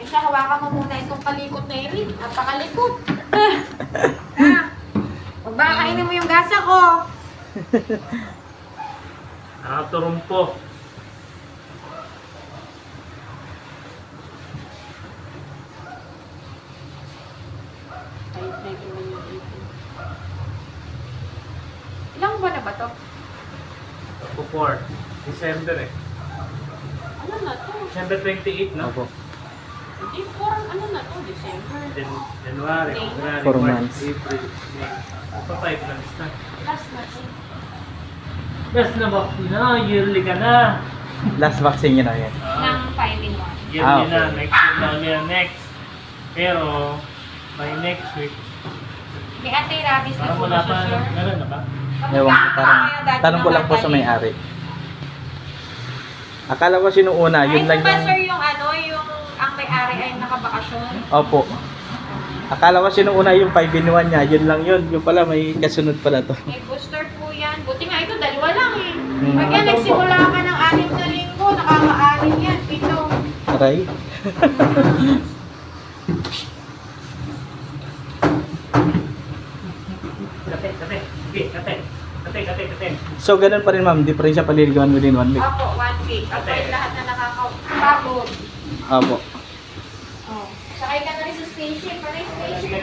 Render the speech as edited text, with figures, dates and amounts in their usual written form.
Isa, hawakan mo muna itong kalikot na irin. Napakalikot. Huwag ba kainin mo yung gasa ko? Nakaturumpo. Ilang buwan na ba to? Ako 4. December eh. Ano na to? December 28, no? Opo. Hindi, parang ano na to? December. January, Okay. February, 4 March, months. April, May. Ito 5 months na. Last na to. Best na vaccine na, yearly ka na. Last vaccine yun na yan. Ng 5-in-1. Yearly okay. na, next year na ulit next. Pero, by next week, May anti-rabies na parang po wala na pa, siya, sir. meron na ba? Ewan ko, tanong ko lang po sa may-ari. Akala ko sino una, yun lang Ay, ba, yung... sir, yung ano, yung ang may-ari ay nakabakasyon? Opo. Akala ko sino una yung 5-in-1 niya, yun lang yun. Yung pala, may kasunod pala to. May booster po yan. Buti nga ito, dalawa lang eh. Hmm. Pag yan, nagsimula ka ng 6 na linggo, nakaka-6 yan, 7. Aray. Kate. So, ganun pa rin ma'am, di pa rin siya paliligawan within 1 week. Opo, 1 week. Avoid lahat na nakakapagod. Opo. Oh. Sakay ka na rin sa spaceship. Ano yung spaceship?